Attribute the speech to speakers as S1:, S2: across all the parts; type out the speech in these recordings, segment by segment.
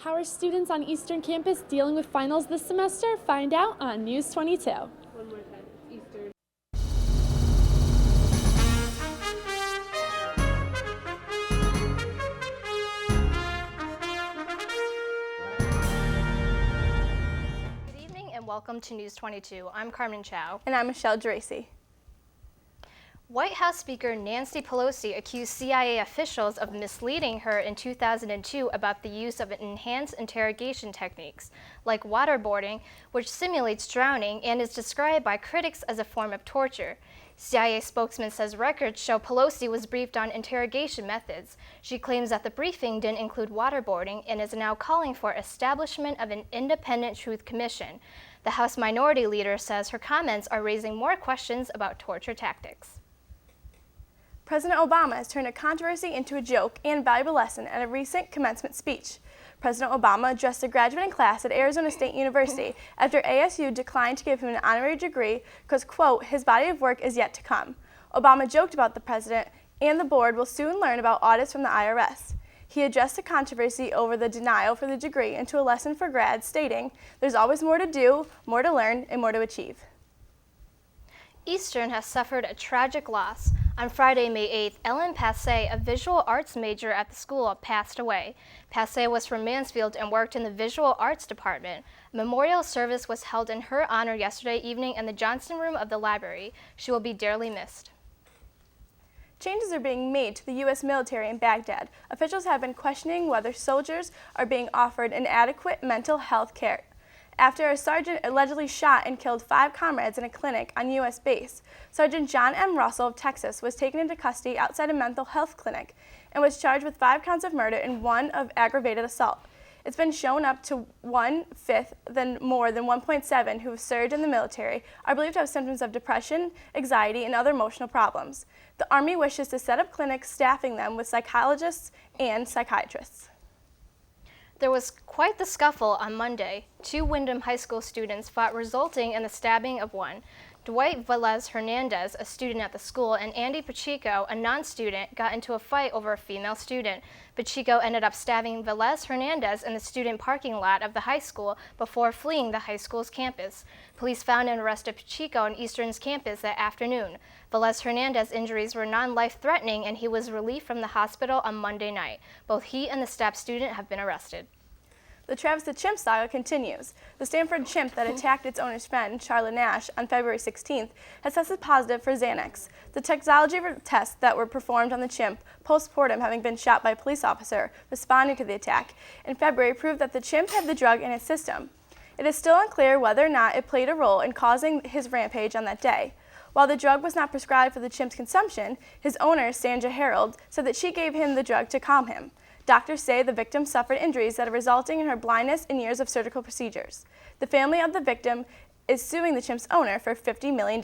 S1: How are students on Eastern Campus dealing with finals this semester? Find out on News 22.
S2: One more time. Eastern.
S3: Good evening and welcome to News 22. I'm Carmen Chow.
S4: And I'm Michelle Geraci.
S3: White House Speaker Nancy Pelosi accused CIA officials of misleading her in 2002 about the use of enhanced interrogation techniques, like waterboarding, which simulates drowning and is described by critics as a form of torture. CIA spokesman says records show Pelosi was briefed on interrogation methods. She claims that the briefing didn't include waterboarding and is now calling for establishment of an independent truth commission. The House Minority Leader says her comments are raising more questions about torture tactics.
S4: President Obama has turned a controversy into a joke and valuable lesson at a recent commencement speech. President Obama addressed a graduating class at Arizona State University after ASU declined to give him an honorary degree because, quote, his body of work is yet to come. Obama joked about the president and the board will soon learn about audits from the IRS. He addressed the controversy over the denial for the degree into a lesson for grads, stating, there's always more to do, more to learn, and more to achieve.
S3: Eastern has suffered a tragic loss. On Friday, May 8th, Ellen Passe, a visual arts major at the school, passed away. Passe was from Mansfield and worked in the visual arts department. A memorial service was held in her honor yesterday evening in the Johnston Room of the library. She will be dearly missed.
S4: Changes are being made to the U.S. military in Baghdad. Officials have been questioning whether soldiers are being offered inadequate mental health care. After a sergeant allegedly shot and killed 5 comrades in a clinic on U.S. base, Sergeant John M. Russell of Texas was taken into custody outside a mental health clinic and was charged with 5 counts of murder and 1 of aggravated assault. It's been shown up to 1/5 than more than 1.7 who have served in the military are believed to have symptoms of depression, anxiety, and other emotional problems. The Army wishes to set up clinics staffing them with psychologists and psychiatrists.
S3: There was quite the scuffle on Monday. 2 Windham High School students fought, resulting in the stabbing of one. Dwight Velez Hernandez, a student at the school, and Andy Pacheco, a non-student, got into a fight over a female student. Pacheco ended up stabbing Velez Hernandez in the student parking lot of the high school before fleeing the high school's campus. Police found and arrested Pacheco on Eastern's campus that afternoon. Velez Hernandez's injuries were non-life-threatening and he was released from the hospital on Monday night. Both he and the stabbed student have been arrested.
S4: The Travis the Chimp saga continues. The Stanford chimp that attacked its owner's friend, Charlotte Nash, on February 16th has tested positive for Xanax. The toxicology tests that were performed on the chimp, post-mortem having been shot by a police officer responding to the attack, in February proved that the chimp had the drug in its system. It is still unclear whether or not it played a role in causing his rampage on that day. While the drug was not prescribed for the chimp's consumption, his owner, Sandra Harold, said that she gave him the drug to calm him. Doctors say the victim suffered injuries that are resulting in her blindness and years of surgical procedures. The family of the victim is suing the chimp's owner for $50 million.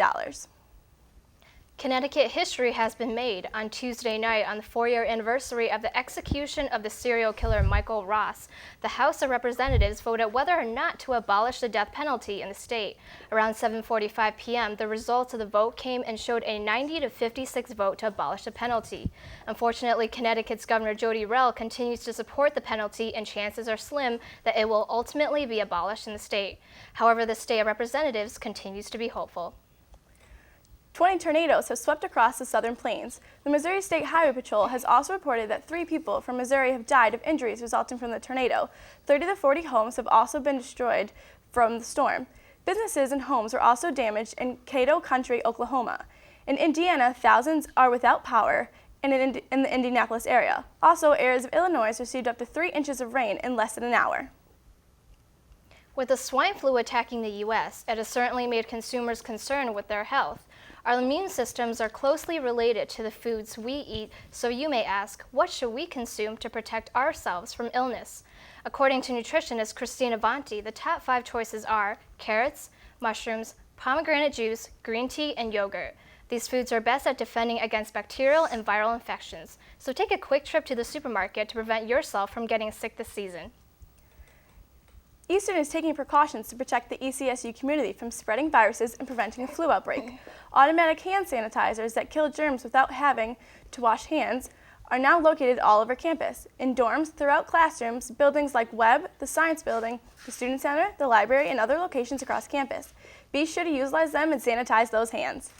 S3: Connecticut history has been made. On Tuesday night, on the 4-year anniversary of the execution of the serial killer Michael Ross, the House of Representatives voted whether or not to abolish the death penalty in the state. Around 7:45 p.m., the results of the vote came and showed a 90-56 vote to abolish the penalty. Unfortunately, Connecticut's Governor Jody Rell continues to support the penalty, and chances are slim that it will ultimately be abolished in the state. However, the state of representatives continues to be hopeful.
S4: 20 tornadoes have swept across the southern plains. The Missouri State Highway Patrol has also reported that 3 people from Missouri have died of injuries resulting from the tornado. 30 to 40 homes have also been destroyed from the storm. Businesses and homes were also damaged in Cato Country, Oklahoma. In Indiana, thousands are without power in the Indianapolis area. Also, areas of Illinois received up to 3 inches of rain in less than an hour.
S3: With the swine flu attacking the U.S., it has certainly made consumers concerned with their health. Our immune systems are closely related to the foods we eat, so you may ask, what should we consume to protect ourselves from illness? According to nutritionist Christina Vanti, the top 5 choices are carrots, mushrooms, pomegranate juice, green tea, and yogurt. These foods are best at defending against bacterial and viral infections, so take a quick trip to the supermarket to prevent yourself from getting sick this season.
S4: Eastern is taking precautions to protect the ECSU community from spreading viruses and preventing a flu outbreak. Automatic hand sanitizers that kill germs without having to wash hands are now located all over campus, in dorms, throughout classrooms, buildings like Webb, the Science Building, the Student Center, the library, and other locations across campus. Be sure to utilize them and sanitize those hands.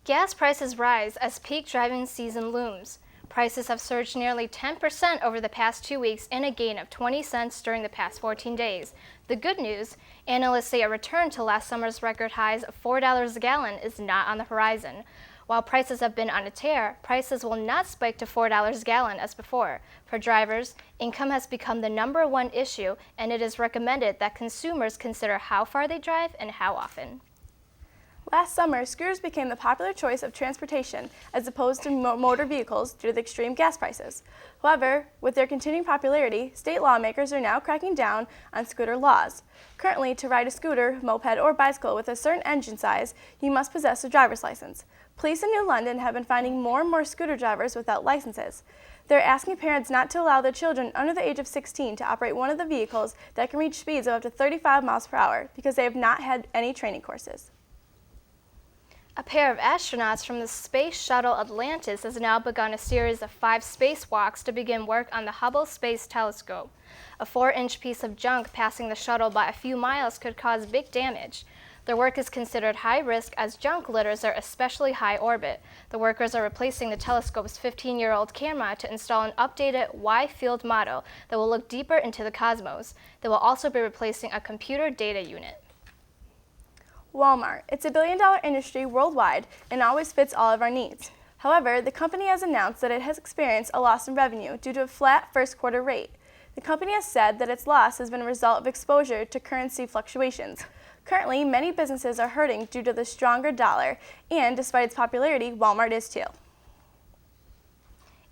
S3: Gas prices rise as peak driving season looms. Prices have surged nearly 10% over the past 2 weeks and a gain of 20 cents during the past 14 days. The good news, analysts say a return to last summer's record highs of $4 a gallon is not on the horizon. While prices have been on a tear, prices will not spike to $4 a gallon as before. For drivers, income has become the #1 issue, and it is recommended that consumers consider how far they drive and how often.
S4: Last summer, scooters became the popular choice of transportation as opposed to motor vehicles due to the extreme gas prices. However, with their continuing popularity, state lawmakers are now cracking down on scooter laws. Currently, to ride a scooter, moped, or bicycle with a certain engine size, you must possess a driver's license. Police in New London have been finding more and more scooter drivers without licenses. They're asking parents not to allow their children under the age of 16 to operate one of the vehicles that can reach speeds of up to 35 miles per hour because they have not had any training courses.
S3: A pair of astronauts from the Space Shuttle Atlantis has now begun a series of 5 spacewalks to begin work on the Hubble Space Telescope. A 4-inch piece of junk passing the shuttle by a few miles could cause big damage. Their work is considered high risk as junk litters are especially high orbit. The workers are replacing the telescope's 15-year-old camera to install an updated Y-field model that will look deeper into the cosmos. They will also be replacing a computer data unit.
S4: Walmart. It's a billion-dollar industry worldwide and always fits all of our needs. However, the company has announced that it has experienced a loss in revenue due to a flat first quarter rate. The company has said that its loss has been a result of exposure to currency fluctuations. Currently, many businesses are hurting due to the stronger dollar, and despite its popularity, Walmart is too.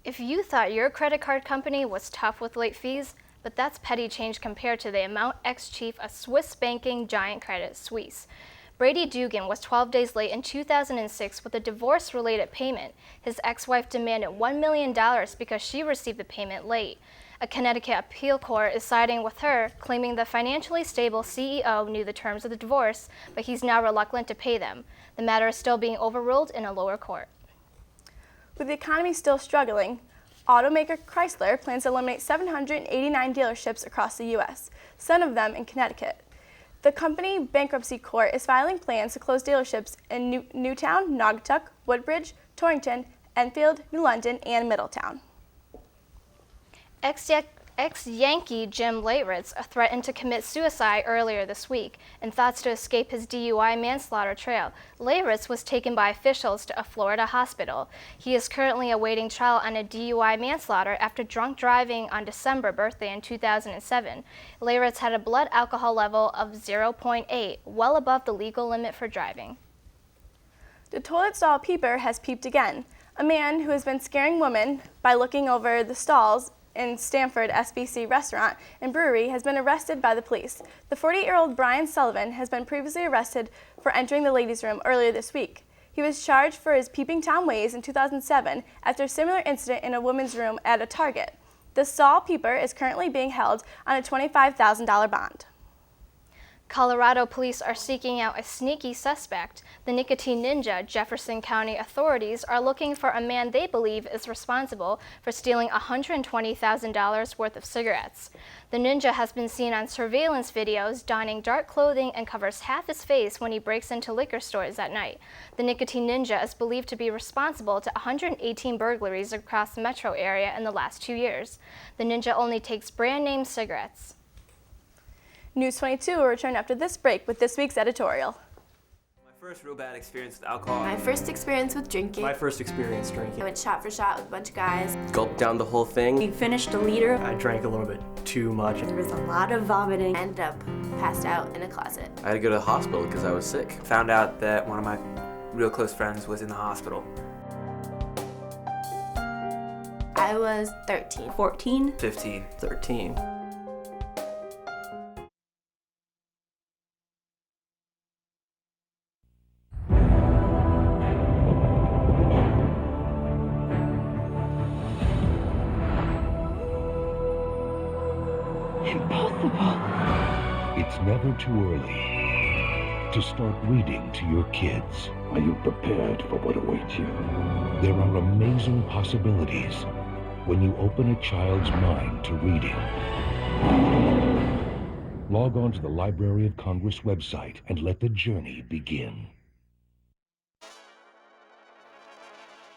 S3: If you thought your credit card company was tough with late fees, but that's petty change compared to the amount ex-chief of Swiss banking giant Credit Suisse. Brady Dugan was 12 days late in 2006 with a divorce-related payment. His ex-wife demanded $1 million because she received the payment late. A Connecticut appeal court is siding with her, claiming the financially stable CEO knew the terms of the divorce, but he's now reluctant to pay them. The matter is still being overruled in a lower court.
S4: With the economy still struggling, automaker Chrysler plans to eliminate 789 dealerships across the U.S., some of them in Connecticut. The company bankruptcy court is filing plans to close dealerships in Newtown, Naugatuck, Woodbridge, Torrington, Enfield, New London, and Middletown. Ex-Yankee
S3: Jim Leyritz threatened to commit suicide earlier this week in thoughts to escape his DUI manslaughter trail. Leyritz was taken by officials to a Florida hospital. He is currently awaiting trial on a DUI manslaughter after drunk driving on December birthday in 2007. Leyritz had a blood alcohol level of 0.8, well above the legal limit for driving. The toilet stall peeper has peeped again. A man who has been scaring women by looking over the stalls in Stamford SBC restaurant and brewery has been arrested by the police. The 48-year-old Brian Sullivan has been previously arrested for entering the ladies' room earlier this week. He was charged for his peeping Tom ways in 2007 after a similar incident in a women's room at a Target. The stall peeper is currently being held on a $25,000 bond. Colorado police are seeking out a sneaky suspect. The nicotine ninja, Jefferson County authorities are looking for a man they believe is responsible for stealing $120,000 worth of cigarettes. The ninja has been seen on surveillance videos donning dark clothing and covers half his face when he breaks into liquor stores at night. The nicotine ninja is believed to be responsible to 118 burglaries across the metro area in the last 2 years. The ninja only takes brand name cigarettes. News 22 will return after this break with this week's editorial.
S5: My first real bad experience with alcohol.
S6: My first experience with drinking.
S7: My first experience drinking.
S6: I went shot for shot with a bunch of guys.
S5: Gulped down the whole thing.
S6: We finished a liter.
S7: I drank a little bit too much.
S6: There was a lot of vomiting. Ended up passed out in a closet.
S5: I had to go to the hospital because I was sick. Found out that one of my real close friends was in the hospital.
S6: I was 13.
S8: 14.
S5: 15.
S7: 13.
S9: Impossible. It's never too early to start reading to your kids.
S8: Are you prepared for what awaits you? There are amazing possibilities when you open a child's mind to reading. Log on to the Library of Congress website and let the journey begin.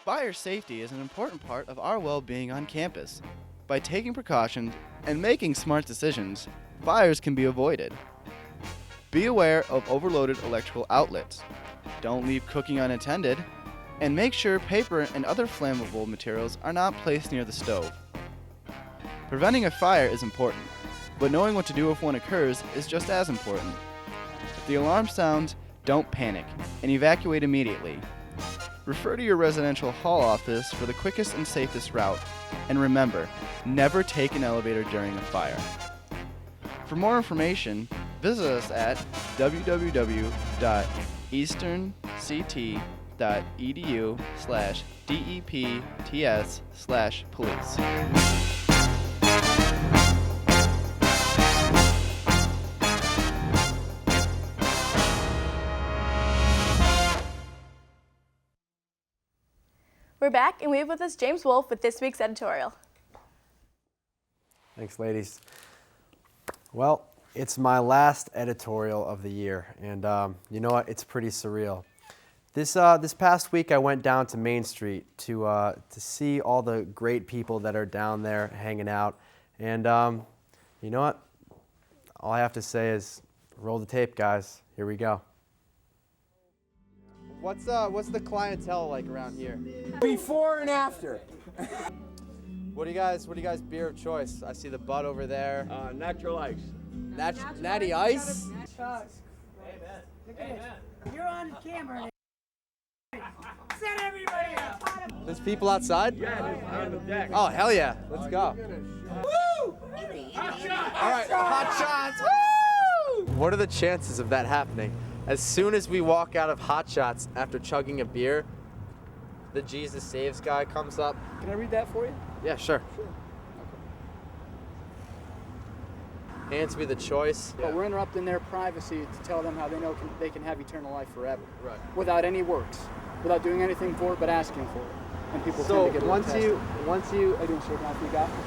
S9: Fire safety is an important part of our well-being on campus. By taking precautions and making smart decisions, fires can be avoided. Be aware of overloaded electrical outlets. Don't leave cooking unattended, and make sure paper and other flammable materials are not placed near the stove. Preventing a fire is important, but knowing what to do if one occurs is just as important. If the alarm sounds, don't panic and evacuate immediately. Refer to your residential hall office for the quickest and safest route, and remember, never take an elevator during a fire. For more information, visit us at www.eastern.ct.edu/depts/police.
S4: We're back, and we have with us James Wolfe with this week's editorial.
S10: Thanks, ladies. Well, it's my last editorial of the year, and you know what? It's pretty surreal. This past week, I went down to Main Street to see all the great people that are down there hanging out, and you know what? All I have to say is, roll the tape, guys. Here we go. What's the clientele like around here?
S11: Before and after.
S10: What do you guys beer of choice? I see the Bud over there.
S11: Natural ice.
S10: Natty Ice?
S11: Amen. You're on camera. Set everybody up.
S10: There's people outside?
S11: Yeah, on the deck.
S10: Oh, hell yeah. Let's go.
S11: Woo! Hot shots!
S10: All right, hot shots. Woo! What are the chances of that happening? As soon as we walk out of Hot Shots after chugging a beer, the Jesus Saves guy comes up.
S11: Can I read that for you?
S10: Yeah, sure. Hands me the choice.
S11: But we're interrupting their privacy to tell them how they can have eternal life forever.
S10: Right.
S11: Without any works. Without doing anything for it but asking for it. And people
S10: So
S11: tend to get
S10: once you
S11: Are you doing certain after you got this?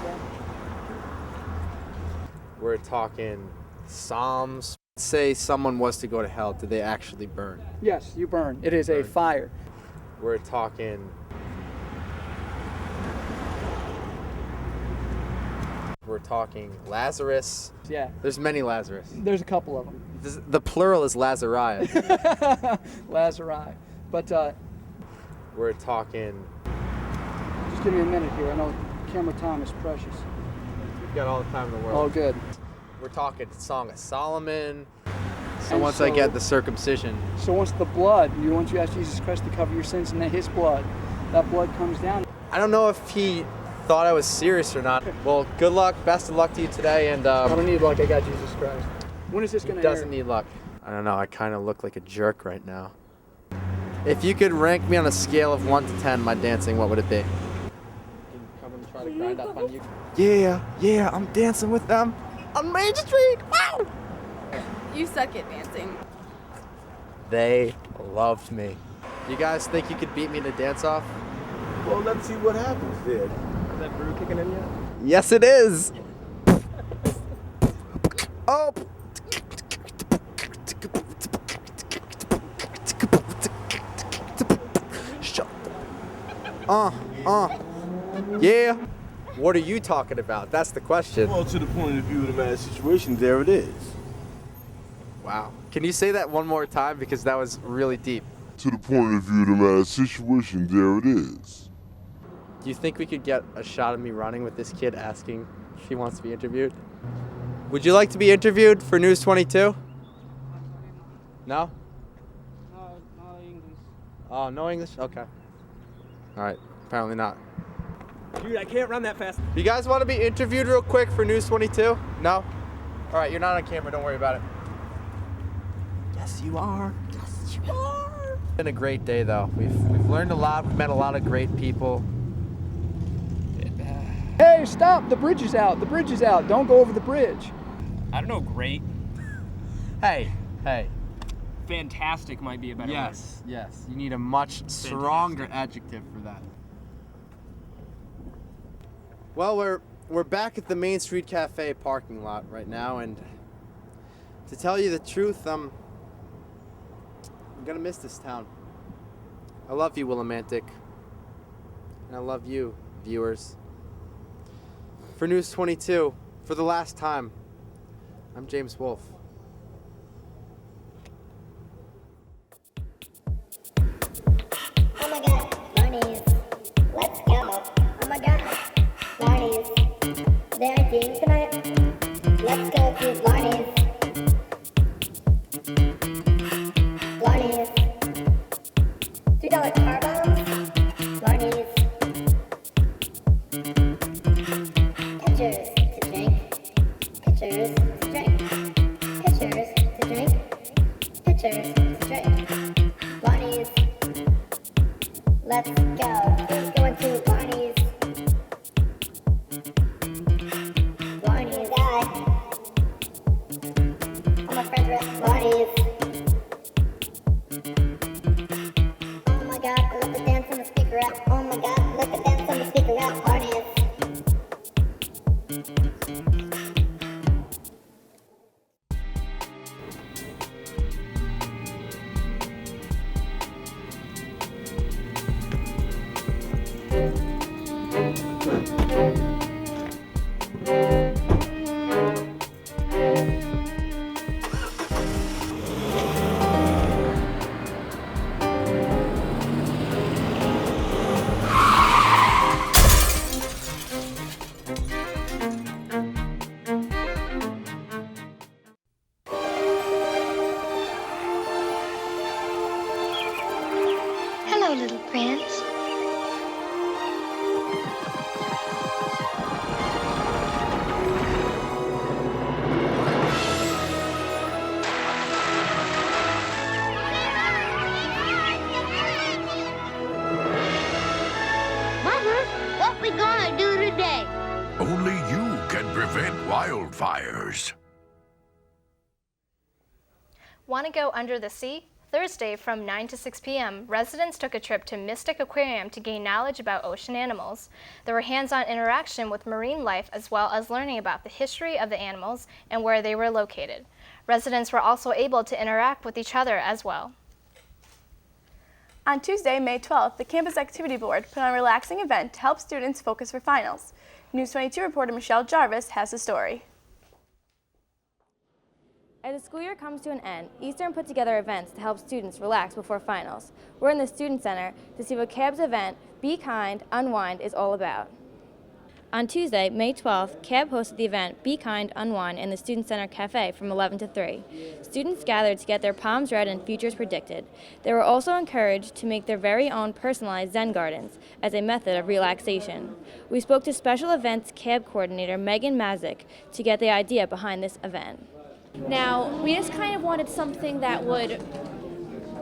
S10: we're talking Psalms. Say someone was to go to hell, do they actually burn?
S11: Yes, you burn. It is a fire.
S10: We're talking Lazarus.
S11: Yeah.
S10: There's many Lazarus.
S11: There's a couple of them.
S10: The plural is Lazariah.
S11: Lazari. But
S10: We're talking.
S11: just give me a minute here. I know camera time is precious.
S10: We've got all the time in the world.
S11: Oh, good.
S10: We're talking Song of Solomon. So
S11: And
S10: once I get the circumcision.
S11: So once you ask Jesus Christ to cover your sins in his blood, that blood comes down.
S10: I don't know if he thought I was serious or not. Well, good luck. Best of luck to you today. And
S11: I don't need luck. I got Jesus Christ. When is this going to air?
S10: doesn't need luck. I don't know. I kind of look like a jerk right now. If you could rank me on a scale of 1 to 10, my dancing, what would it be? Come and try to grind up on you. Yeah, I'm dancing with them on Main Street. Wow!
S6: You suck at dancing.
S10: They loved me. You guys think you could beat me in a dance-off?
S12: Well, let's see what happens there. Is that brew kicking in yet?
S10: Yes, it is. Oh. Shut up. Yeah. What are you talking about? That's the question.
S12: Well, to the point of view of the man's situation, there it is.
S10: Wow. Can you say that one more time? Because that was really deep.
S12: To the point of view of the man's situation, there it is.
S10: Do you think we could get a shot of me running with this kid asking if he wants to be interviewed? Would you like to be interviewed for News 22? No?
S11: No English.
S10: Oh, no English? Okay. All right. Apparently not.
S13: Dude, I can't run that fast.
S10: You guys want to be interviewed real quick for News 22? No? All right, you're not on camera. Don't worry about it. Yes, you are. Yes, you are. It's been a great day, though. We've learned a lot. We've met a lot of great people.
S11: Hey, stop! The bridge is out. The bridge is out. Don't go over the bridge.
S13: I don't know, great.
S10: Hey.
S13: fantastic might be a better word.
S10: Yes. You need a much stronger adjective for that. Well, we're back at the Main Street Cafe parking lot right now, and to tell you the truth, I'm gonna miss this town. I love you, Willimantic, and I love you, viewers. For News 22, for the last time, I'm James Wolfe.
S14: Oh my God, Barney's. Let's go. Oh my God, Barney's. They're dating tonight. Let's go to Barney's. Barney's. $2 car bombs. Barney's. Pitchers to drink. Pitchers to drink. Pitchers to drink. Pitchers to drink. Barney's. Let's go. Who's going to Barney's? Barney's guy. All my friends are at Barney's. Oh my God, let the dance on the speaker out. Oh my God, let the dance on the speaker out. Barney's.
S15: Hello, little prince.
S14: Mother, what we gonna do today?
S8: Only you can prevent wildfires.
S3: Want to go under the sea? Thursday from 9 to 6 p.m., residents took a trip to Mystic Aquarium to gain knowledge about ocean animals. There were hands-on interaction with marine life as well as learning about the history of the animals and where they were located. Residents were also able to interact with each other as well.
S4: On Tuesday, May 12th, the Campus Activity Board put on a relaxing event to help students focus for finals. News 22 reporter Michelle Jarvis has the story.
S16: As the school year comes to an end, Eastern put together events to help students relax before finals. We're in the Student Center to see what CAB's event, Be Kind, Unwind, is all about. On Tuesday, May 12th, CAB hosted the event Be Kind, Unwind in the Student Center Cafe from 11 to 3. Students gathered to get their palms read and futures predicted. They were also encouraged to make their very own personalized Zen gardens as a method of relaxation. We spoke to Special Events CAB coordinator Megan Mazik to get the idea behind this event.
S1: Now, we just kind of wanted something that would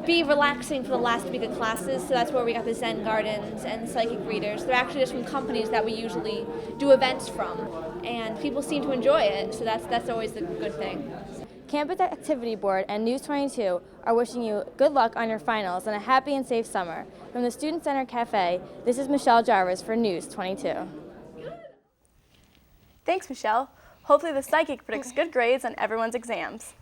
S1: be relaxing for the last week of classes, so that's where we got the Zen Gardens and Psychic Readers. They're actually just from companies that we usually do events from, and people seem to enjoy it, so that's always the good thing.
S16: Campus Activity Board and News 22 are wishing you good luck on your finals and a happy and safe summer. From the Student Center Cafe, this is Michelle Jarvis for News 22.
S4: Thanks, Michelle. Hopefully the psychic predicts good grades on everyone's exams.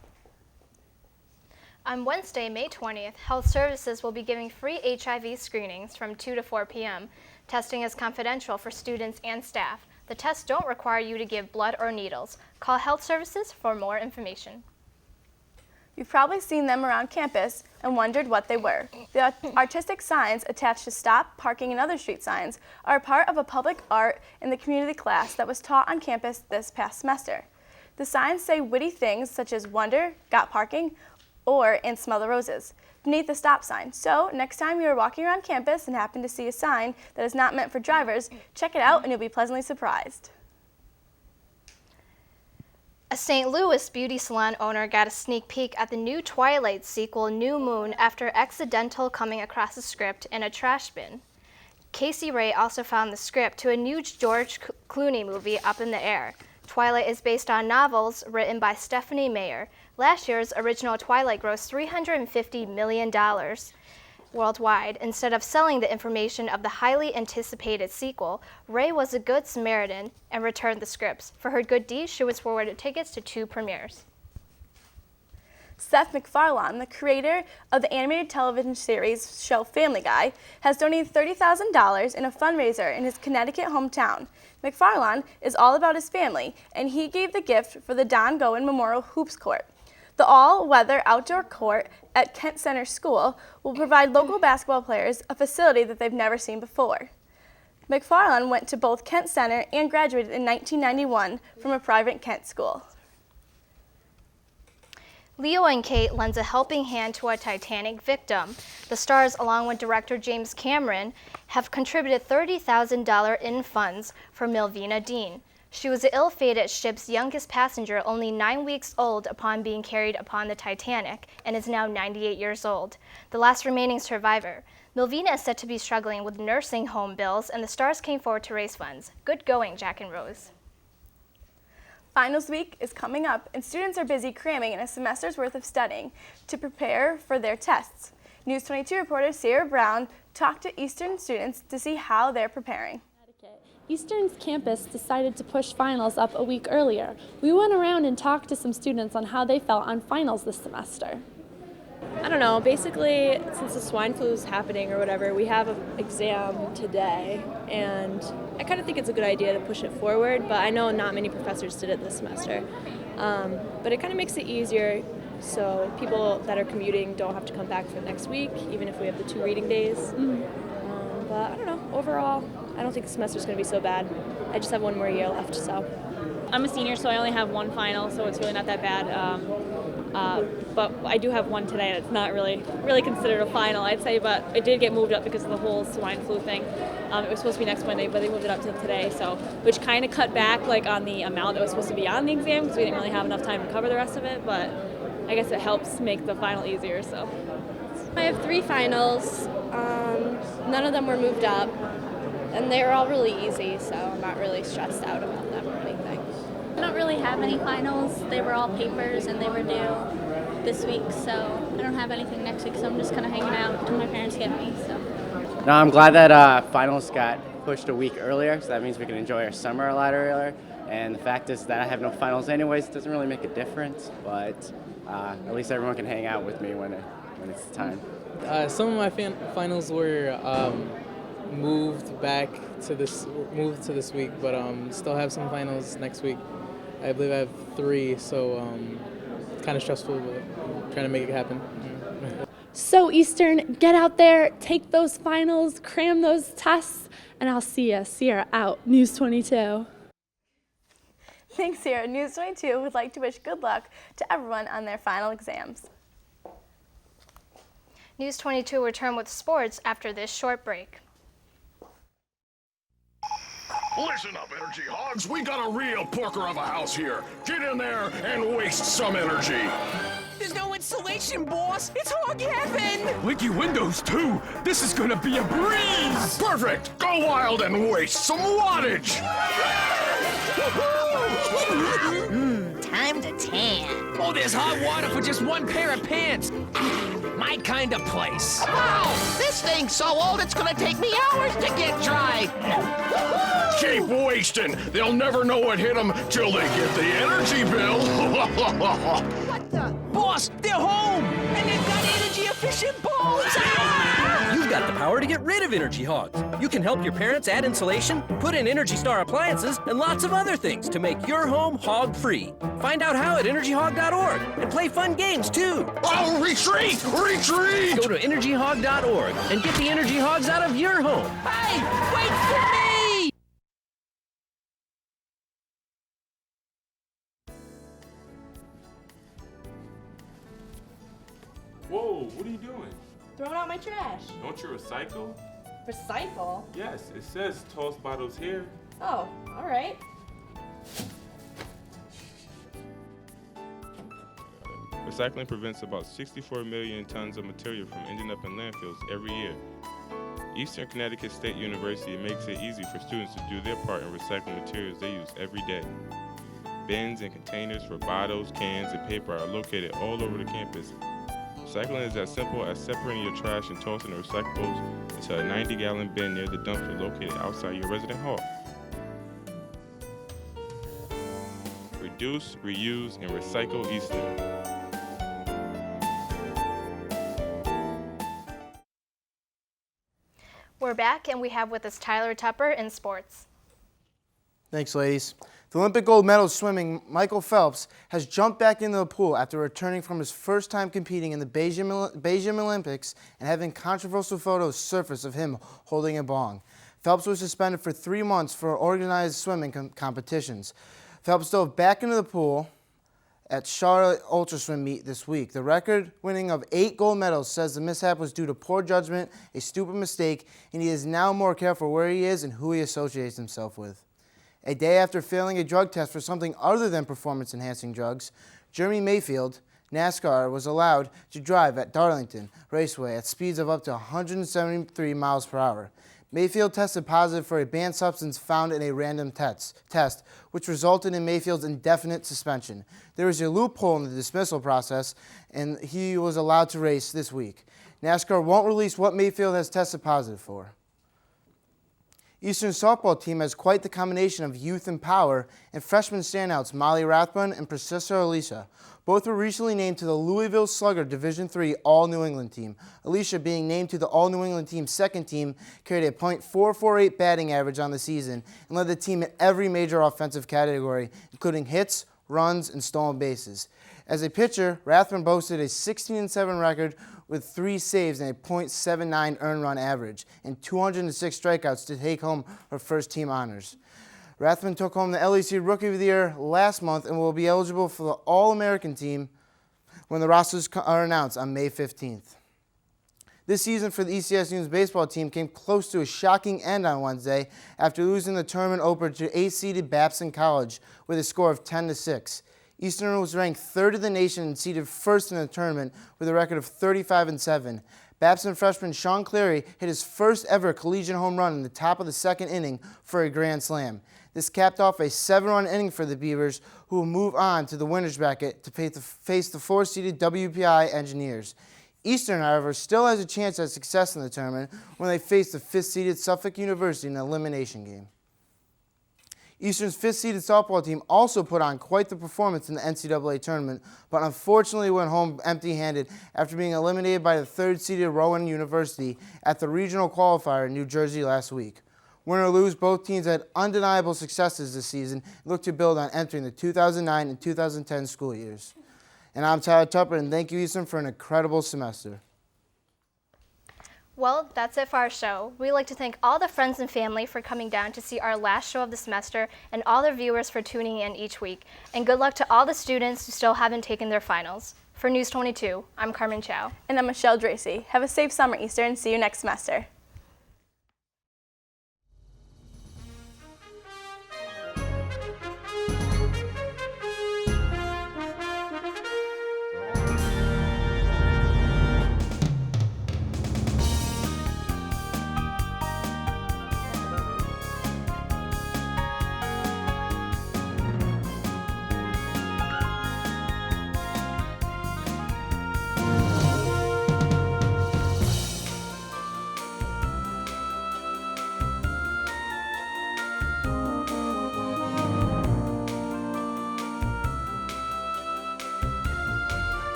S3: On Wednesday, May 20th, Health Services will be giving free HIV screenings from 2 to 4 p.m. Testing is confidential for students and staff. The tests don't require you to give blood or needles. Call Health Services for more information.
S4: You've probably seen them around campus and wondered what they were. The artistic signs attached to stop, parking, and other street signs are a part of a public art in the community class that was taught on campus this past semester. The signs say witty things such as wonder, got parking, or and smell the roses beneath the stop sign. So next time you are walking around campus and happen to see a sign that is not meant for drivers, check it out and you'll be pleasantly surprised.
S3: A St. Louis beauty salon owner got a sneak peek at the new Twilight sequel, New Moon, after accidental coming across the script in a trash bin. Casey Ray also found the script to a new George Clooney movie, Up in the Air. Twilight is based on novels written by Stephanie Meyer. Last year's original Twilight grossed $350 million worldwide. Instead of selling the information of the highly anticipated sequel, Ray was a good Samaritan and returned the scripts. For her good deeds, she was awarded tickets to 2 premieres.
S4: Seth MacFarlane, the creator of the animated television series show Family Guy, has donated $30,000 in a fundraiser in his Connecticut hometown. MacFarlane is all about his family, and he gave the gift for the Don Gowen Memorial Hoops Court. The all-weather outdoor court at Kent Center School will provide local basketball players a facility that they've never seen before. MacFarlane went to both Kent Center and graduated in 1991 from a private Kent school.
S3: Leo and Kate lends a helping hand to a Titanic victim. The stars, along with director James Cameron, have contributed $30,000 in funds for Milvina Dean. She was the ill-fated ship's youngest passenger, only 9 weeks old upon being carried upon the Titanic, and is now 98 years old, the last remaining survivor. Milvina is said to be struggling with nursing home bills, and the stars came forward to raise funds. Good going, Jack and Rose.
S4: Finals week is coming up, and students are busy cramming in a semester's worth of studying to prepare for their tests. News 22 reporter Sierra Brown talked to Eastern students to see how they're preparing.
S17: Eastern's campus decided to push finals up a week earlier. We went around and talked to some students on how they felt on finals this semester.
S18: I don't know, basically, since the swine flu is happening or whatever, we have an exam today, and I kind of think it's a good idea to push it forward, but I know not many professors did it this semester. But it kind of makes it easier, so people that are commuting don't have to come back for next week, even if we have the 2 reading days. But I don't know, overall, I don't think the semester's going to be so bad. I just have 1 more year left, so.
S19: I'm a senior, so I only have 1 final, so it's really not that bad. But I do have 1 today that's not really considered a final, I'd say, but it did get moved up because of the whole swine flu thing. It was supposed to be next Monday, but they moved it up to today, so which kind of cut back like on the amount that was supposed to be on the exam because we didn't really have enough time to cover the rest of it, but I guess it helps make the final easier, so.
S20: I have 3 finals. None of them were moved up, and they were all really easy, so I'm not really stressed out about them or anything.
S21: I don't really have any finals. They were all papers and they were due this week, so I don't have anything next week, so I'm just kind of hanging out until my parents get me. So.
S22: No, I'm glad that finals got pushed a week earlier, so that means we can enjoy our summer a lot earlier. And the fact is that I have no finals anyways. It doesn't really make a difference, but at least everyone can hang out with me when it's time.
S23: Some of my finals were moved to this week, but still have some finals next week. I believe I have 3, so kind of stressful, but trying to make it happen.
S17: So Eastern, get out there, take those finals, cram those tests, and I'll see ya. Sierra out. News 22.
S4: Thanks, Sierra. News 22 would like to wish good luck to everyone on their final exams.
S3: News 22 will return with sports after this short break.
S24: Listen up, Energy Hogs. We got a real porker of a house here. Get in there and waste some energy.
S25: There's no insulation, boss. It's hog heaven.
S24: Leaky windows, too. This is gonna be a breeze. Perfect. Go wild and waste some wattage.
S25: Time to tan. Oh, there's hot water for just 1 pair of pants. My kind of place.
S26: Wow, this thing's so old it's gonna take me hours to get dry.
S24: Keep wasting. They'll never know what hit them till they get the energy bill.
S25: What the? Boss, they're home! And they've got energy-efficient bulbs! Ah!
S27: You've got the power to get rid of Energy Hogs. You can help your parents add insulation, put in Energy Star appliances, and lots of other things to make your home hog-free. Find out how at energyhog.org and play fun games, too.
S24: Oh, retreat! Retreat!
S27: Go to energyhog.org and get the Energy Hogs out of your home.
S25: Hey, wait for me!
S28: Whoa, what are you doing?
S20: Throwing out my trash.
S28: Don't you recycle?
S20: Recycle?
S28: Yes, it says toss bottles here.
S20: Oh, all right.
S28: Recycling prevents about 64 million tons of material from ending up in landfills every year. Eastern Connecticut State University makes it easy for students to do their part in recycling materials they use every day. Bins and containers for bottles, cans, and paper are located all over the campus. Recycling is as simple as separating your trash and tossing the recyclables into a 90-gallon bin near the dumpster located outside your resident hall. Reduce, reuse, and recycle Eastern.
S3: We're back, and we have with us Tyler Tupper in sports.
S2: Thanks, ladies. The Olympic gold medal swimming Michael Phelps has jumped back into the pool after returning from his first time competing in the Beijing Olympics and having controversial photos surface of him holding a bong. Phelps was suspended for 3 months for organized swimming competitions. Phelps dove back into the pool at Charlotte Ultra Swim meet this week. The record winning of 8 gold medals says the mishap was due to poor judgment, a stupid mistake, and he is now more careful where he is and who he associates himself with. A day after failing a drug test for something other than performance-enhancing drugs, Jeremy Mayfield, NASCAR, was allowed to drive at Darlington Raceway at speeds of up to 173 miles per hour. Mayfield tested positive for a banned substance found in a random test, which resulted in Mayfield's indefinite suspension. There was a loophole in the dismissal process, and he was allowed to race this week. NASCAR won't release what Mayfield has tested positive for. Eastern's softball team has quite the combination of youth and power, and freshman standouts Molly Rathbun and Priscilla Alicia. Both were recently named to the Louisville Slugger Division III All-New England team. Alicia, being named to the All-New England team's second team, carried a .448 batting average on the season and led the team in every major offensive category, including hits, runs, and stolen bases. As a pitcher, Rathbun boasted a 16-7 record with 3 saves and a .79 earned run average and 206 strikeouts to take home her first team honors. Rathbun took home the LEC Rookie of the Year last month and will be eligible for the All-American team when the rosters are announced on May 15th. This season for the ECS News baseball team came close to a shocking end on Wednesday after losing the tournament opener to 8-seeded Babson College with a score of 10-6. Eastern was ranked 3rd in the nation and seeded 1st in the tournament with a record of 35-7. Babson freshman Sean Cleary hit his first ever collegiate home run in the top of the 2nd inning for a grand slam. This capped off a 7-run inning for the Beavers, who will move on to the winner's bracket to face the 4-seeded WPI Engineers. Eastern, however, still has a chance at success in the tournament when they face the 5th-seeded Suffolk University in an elimination game. Eastern's 5th-seeded softball team also put on quite the performance in the NCAA tournament, but unfortunately went home empty-handed after being eliminated by the 3rd-seeded Rowan University at the regional qualifier in New Jersey last week. Win or lose, both teams had undeniable successes this season and look to build on entering the 2009 and 2010 school years. And I'm Tyler Tupper, and thank you, Eastern, for an incredible semester.
S3: Well, that's it for our show. We'd like to thank all the friends and family for coming down to see our last show of the semester and all the viewers for tuning in each week. And good luck to all the students who still haven't taken their finals. For News 22, I'm Carmen Chow.
S4: And I'm Michelle Dracy. Have a safe summer, Eastern. See you next semester.